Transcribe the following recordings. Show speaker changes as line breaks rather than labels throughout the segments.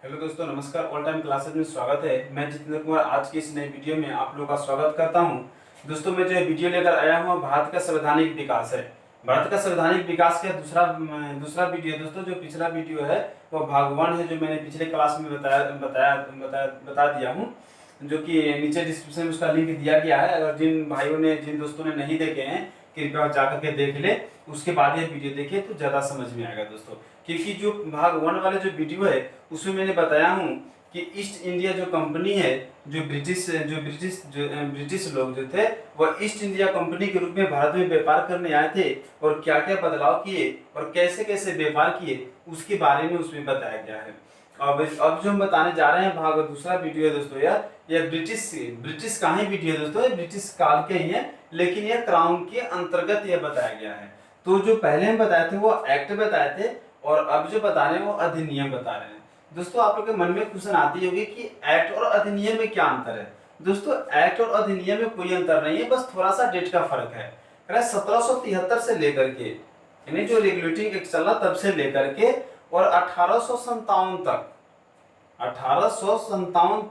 Hello दोस्तों, नमस्कार। All time classes में स्वागत है। मैं जितेंद्र कुमार आज की इस नई वीडियो में आप लोगों का स्वागत करता हूं। दोस्तों, मैं जो वीडियो लेकर आया हूं भारत का संवैधानिक विकास है। भारत का संवैधानिक विकास का दूसरा वीडियो दोस्तों, जो पिछला वीडियो है वो भाग 1 है, जो मैंने पिछले क्लास में बता दिया हूँ, जो कि नीचे डिस्क्रिप्शन में उसका लिंक दिया गया है। अगर जिन दोस्तों ने नहीं देखे हैं, कृपया जाकर के देख ले, उसके बाद ये वीडियो देखिए तो ज़्यादा समझ में आएगा दोस्तों। क्योंकि जो भाग 1 वाले जो वीडियो है उसमें मैंने बताया हूँ कि ईस्ट इंडिया जो कंपनी है, ब्रिटिश लोग जो थे वह ईस्ट इंडिया कंपनी के रूप में भारत में व्यापार करने आए थे, और क्या क्या बदलाव किए और कैसे कैसे व्यापार किए उसके बारे में उसमें बताया गया है। अब जो हम बताने जा रहे हैं भाग दूसरा वीडियो है दोस्तों, यह ब्रिटिश का ही वीडियो है दोस्तों, ये ब्रिटिश काल के ही है, लेकिन यह क्राउन के अंतर्गत यह बताया गया है। तो जो पहले हम बताए थे वो एक्ट बताए थे, और अब जो बता रहे हैं वो अधिनियम बता रहे हैं। दोस्तों, आप लोग के मन में क्वेश्चन आती होगी कि एक्ट और अधिनियम में क्या अंतर है। दोस्तों, एक्ट और अधिनियम में कोई अंतर नहीं है, बस थोड़ा सा डेट का फर्क है। 1773 से लेकर के, यानी जो रेगुलेटिंग एक्ट चला तब से लेकर के, और 1857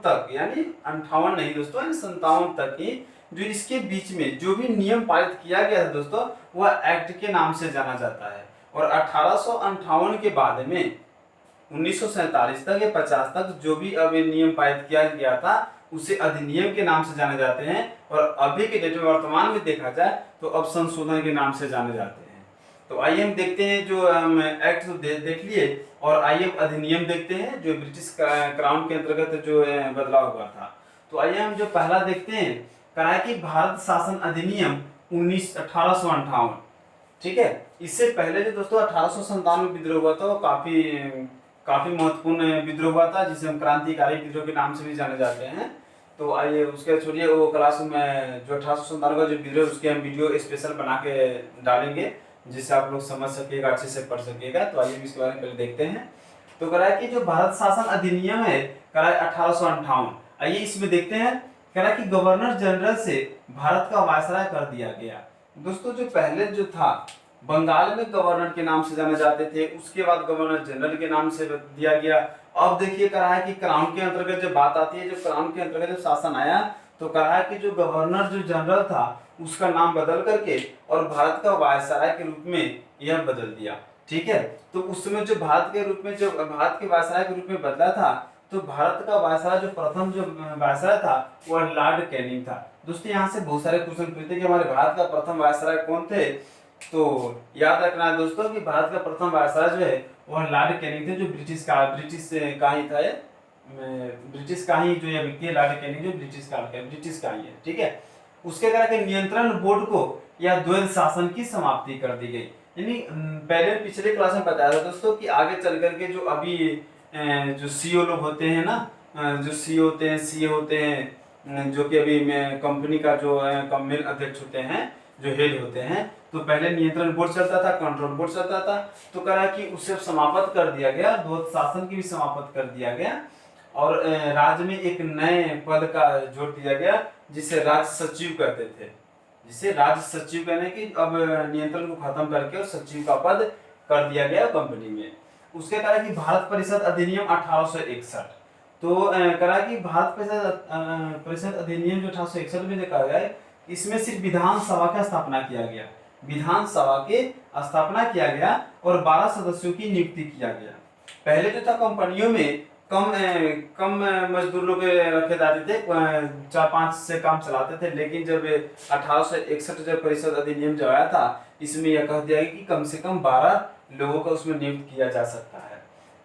तक, यानी 58 नहीं दोस्तों, यानी 57 तक ही जो इसके बीच में जो भी नियम पारित किया गया था दोस्तों, वह एक्ट के नाम से जाना जाता है। और 1858 के बाद में 1947 तक या 50 तक जो भी अब नियम पारित किया गया था उसे अधिनियम के नाम से जाने जाते हैं, और अभी के डेट में वर्तमान में देखा जाए तो अब संशोधन के नाम से जाने जाते हैं। तो आइए हम देखते हैं, जो हम एक्ट तो देख लिए, और आइए हम अधिनियम देखते हैं जो ब्रिटिश क्राउन के अंतर्गत जो बदलाव हुआ था। तो आइए हम जो पहला देखते हैं, कहा है कि भारत शासन अधिनियम 1858। ठीक है, इससे पहले जो दोस्तों 1857 में विद्रोह हुआ था, वो काफी महत्वपूर्ण विद्रोह हुआ था, जिसे हम क्रांतिकारी विद्रोह के नाम से भी जाने जाते हैं। तो आइए उसके छोड़िए, वो क्लास में जो 1857 का जो विद्रोह उसके हम वीडियो स्पेशल बना के डालेंगे, जिससे आप लोग समझ सकिएगा, अच्छे से पढ़ सकिएगा। तो आइए इसके बारे में पहले देखते हैं। तो कह रहा है कि जो भारत शासन अधिनियम है, कह रहा है 1858। आइए इसमें देखते हैं। कह रहा है कि गवर्नर जनरल से भारत का वायसराय कर दिया गया। दोस्तों, जो पहले जो था बंगाल में गवर्नर के नाम से जाने जाते थे, उसके बाद गवर्नर जनरल के नाम से दिया गया। अब देखिए कह रहा है कि क्राउन के अंतर्गत जब बात आती है, जब क्राउन के अंतर्गत जब शासन आया, तो कह रहा है कि जो गवर्नर जो जनरल था उसका नाम बदल करके और भारत का वायसराय के रूप में यह बदल दिया। ठीक है, तो उस समय जो भारत के वायसराय के रूप में बदला था, तो भारत का वायसराय जो प्रथम जो वायसराय था वह लॉर्ड कैनिंग था। दोस्तों, यहाँ से बहुत सारे क्वेश्चन पूछते कि हमारे भारत का प्रथम वायसराय कौन थे। तो याद रखना है दोस्तों कि भारत का प्रथम वायसराय जो है वह लॉर्ड कैनिंग थे, जो ब्रिटिश का ही था। ब्रिटिश का ही जो ये व्यक्ति है, लॉर्ड कैनिंग, जो ब्रिटिश का ही है। ठीक है, उसके द्वारा के नियंत्रण बोर्ड को या द्वैध शासन की समाप्ति कर दी गई। यानी पहले पिछले क्लास में बताया था दोस्तों कि आगे चल करके जो अभी जो सीईओ लोग होते हैं ना, जो सीईओ होते हैं, जो कि अभी कंपनी का जो मेन अध्यक्ष होते हैं, जो हेड होते हैं, तो पहले नियंत्रण बोर्ड चलता था, कंट्रोल बोर्ड चलता था। तो कह रहा है कि उसे समाप्त कर दिया गया, द्वैध शासन की भी समाप्त कर दिया गया, और राज्य में एक नए पद का जोड़ दिया गया, जिसे राज्य सचिव कहते थे। जिसे राज्य सचिव कहने की, अब नियंत्रण को खत्म करके और सचिव का पद कर दिया गया कंपनी में। उसके कह रहा है कि भारत परिषद अधिनियम 1861। तो कह रहा है कि भारत परिषद अधिनियम जो 1861 में देखा गया है, इसमें सिर्फ विधानसभा का स्थापना किया गया, विधानसभा के स्थापना किया गया, और 12 सदस्यों की नियुक्ति किया गया। पहले जो था कंपनियों में कम मजदूर लोग रखे जाते थे, 4-5 से काम चलाते थे, लेकिन जब 1861 जब परिषद अधिनियम जो आया था, इसमें यह कह दिया गया कि कम से कम 12 लोगों का उसमें नियुक्त किया जा सकता है।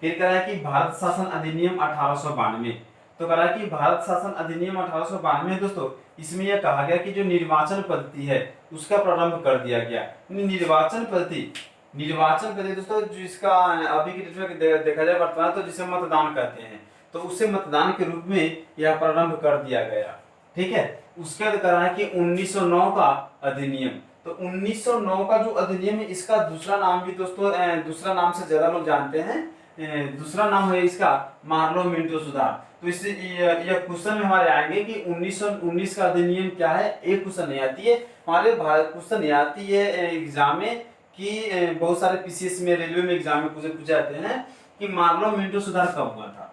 फिर कह रहा है कि भारत शासन अधिनियम 1892। तो कह रहा है कि भारत शासन अधिनियम 1892 दोस्तों, इसमें यह कहा गया कि जो निर्वाचन पद्धति है उसका प्रारंभ कर दिया गया। निर्वाचन पद्धति दोस्तों, जिसका अभी की डेट में देखा जाए वर्तमान, तो जिसे मतदान कहते हैं, तो उसे मतदान के रूप में यह प्रारंभ कर दिया गया। ठीक है, उसके बाद कह रहा है कि 1909 का अधिनियम। तो 1909 का जो अधिनियम है, इसका दूसरा नाम भी दोस्तों, दूसरा नाम से ज्यादा लोग जानते हैं, दूसरा नाम है इसका मार्लो मिंटो सुधार। तो इससे यह क्वेश्चन में हमारे आएंगे कि 1919 का अधिनियम क्या है। एक क्वेश्चन नहीं आती है हमारे भारत, क्वेश्चन नहीं आती है एग्जाम में, कि बहुत सारे पीसीएस में, रेलवे में एग्जाम में पूछे जाते हैं कि मार्लो मिंटो सुधार कब हुआ था।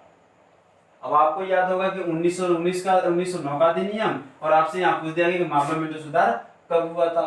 अब आपको याद होगा कि 1909 का अधिनियम, और आपसे यहाँ पूछ दिया गया कि मार्लो मिंटो सुधार कब हुआ था।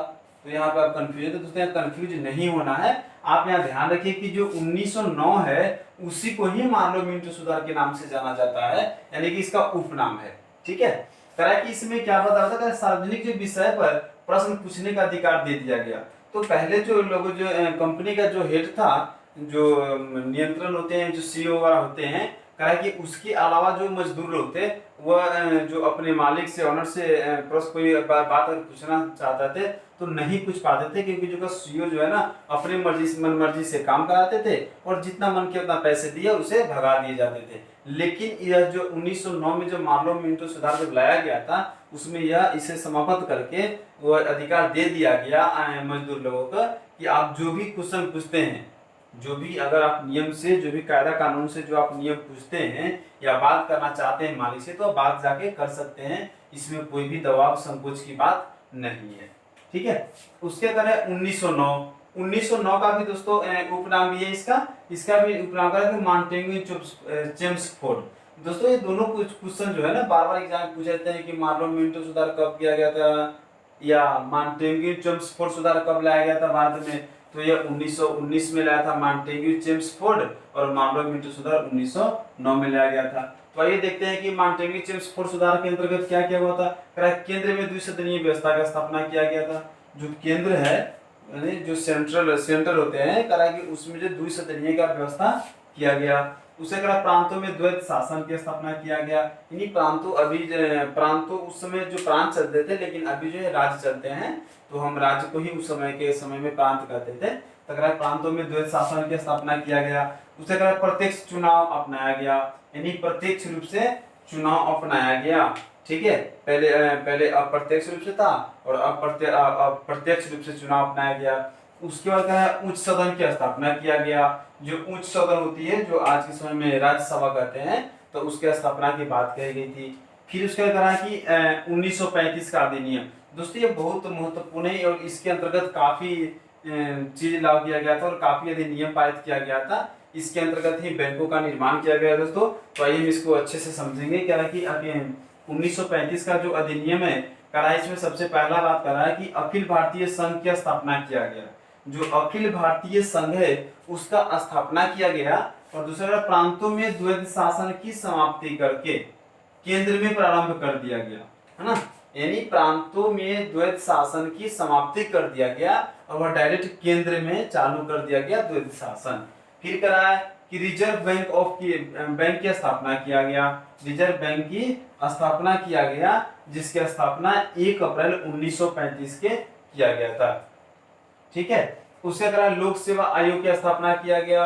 तो यहाँ पे आप कंफ्यूज है, तो दोस्तों यहाँ कंफ्यूज नहीं होना है। आप यहाँ ध्यान रखिए कि जो 1909 है उसी को ही मार्लो मिंटो सुधार के नाम से जाना जाता है, यानी कि इसका उपनाम है। ठीक है, करा कि इसमें क्या बता रहा था, सार्वजनिक जो विषय पर प्रश्न पूछने का अधिकार दे दिया गया। तो पहले जो लोग जो कंपनी का जो हेड था, जो नियंत्रण होते हैं, जो सीईओ वगैरह होते हैं, कहा कि उसके अलावा जो मजदूर लोग थे वह जो अपने मालिक से, ऑनर से प्रश्न कोई बात अगर पूछना चाहते थे तो नहीं पूछ पाते थे, क्योंकि जो सीईओ जो है ना अपनी मर्जी से, मन मर्जी से काम कराते थे और जितना मन के उतना पैसे दिए उसे भगा दिए जाते थे। लेकिन यह जो 1909 में जो मार्लो मिंटो सुधार जब लाया गया था उसमें यह इसे समाप्त करके वह अधिकार दे दिया गया मजदूर लोगों को कि आप जो भी क्वेश्चन पूछते हैं, जो भी अगर आप नियम से, जो भी कायदा कानून से जो आप नियम पूछते हैं या बात करना चाहते हैं मालिक से, तो आप बात जाके कर सकते हैं, इसमें कोई भी दबाव संकोच की बात नहीं है। ठीक है, उसके करें 1909 का भी दोस्तों उपनाम भी है इसका भी उपनाम है मॉन्टेग्यू चेम्सफोर्ड। दोस्तों ये दोनों क्वेश्चन जो है ना बार बार एग्जाम में पूछे जाते हैं कि मार्लो मिंटो सुधार कब किया गया था या मॉन्टेग्यू चेम्सफोर्ड सुधार कब लाया गया था भारत में। तो यह 1919 में लाया था मॉन्टेग्यू चेम्सफोर्ड, और मार्लो मिंटो सुधार 1909 में लाया गया था। तो आइए देखते हैं कि मॉन्टेग्यू चेम्सफोर्ड सुधार के अंतर्गत क्या क्या हुआ था। केंद्र में द्विसदनीय व्यवस्था का स्थापना किया गया था। जो केंद्र है यानी जो सेंट्रल होते हैं, करा कि उसमें जो द्विसदनीय का व्यवस्था किया गया। उसे करा प्रांतों में द्वैत शासन की स्थापना किया गया। इन्हीं प्रांतों उस समय जो प्रांत चलते थे, लेकिन अभी जो है राज्य चलते हैं, तो हम राज्य को ही उस समय में प्रांत कहते थे। तो प्रांतों में द्वैत शासन की स्थापना किया गया। उसे करा प्रत्यक्ष चुनाव अपनाया गया, यानी प्रत्यक्ष रूप से चुनाव अपनाया गया। ठीक है, पहले अप्रत्यक्ष रूप से था और अप्रत्यक्ष रूप से चुनाव अपनाया गया। उसके बाद क्या है, उच्च सदन की स्थापना किया गया। जो उच्च सदन होती है, जो आज के समय में राज्यसभा कहते हैं, तो उसके स्थापना की बात कही गई थी। फिर उसके बाद कि 1935 का अधिनियम। दोस्तों ये बहुत महत्वपूर्ण है और इसके अंतर्गत काफी चीज लागू किया गया था और काफी अधिनियम पारित किया गया था। इसके अंतर्गत ही बैंकों का निर्माण किया गया दोस्तों। तो आइए हम इसको अच्छे से समझेंगे। क्या है कि 1935 का जो अधिनियम है, करा इसमें सबसे पहला बात करा है कि अखिल भारतीय संघ की स्थापना किया गया। जो अखिल भारतीय संघ है उसका स्थापना किया गया। और दूसरा, प्रांतों में द्वैत शासन की समाप्ति करके केंद्र में प्रारंभ कर दिया गया, है ना। यानी प्रांतों में द्वैत शासन की समाप्ति कर दिया गया और वह डायरेक्ट केंद्र में चालू कर दिया गया द्वैत शासन। फिर करा है कि रिजर्व बैंक की स्थापना किया गया। रिजर्व बैंक की स्थापना किया गया, जिसकी स्थापना 1 अप्रैल 1935 के किया गया था। ठीक है, उसके बाद लोक सेवा आयोग की स्थापना किया गया।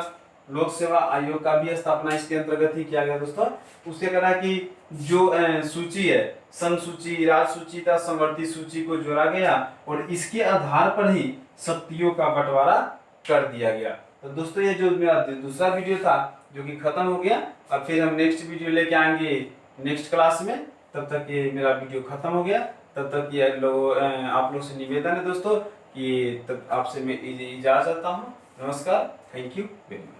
लोक सेवा आयोग का भी स्थापना इसके अंतर्गत ही किया गया दोस्तों। उसके कहा कि जो सूची है, संघ सूची, राज्य सूची तथा संवर्ती सूची को जोड़ा गया और इसके आधार पर ही शक्तियों का बंटवारा कर दिया गया। तो दोस्तों ये जो मेरा दूसरा वीडियो था जो कि खत्म हो गया। अब फिर हम नेक्स्ट वीडियो लेके आएंगे नेक्स्ट क्लास में। तब तक ये मेरा वीडियो खत्म हो गया। तब तक ये आप लोग से निवेदन है दोस्तों कि तब आपसे मैं इजाजत चाहता हूँ। नमस्कार, थैंक यू वेरी मच।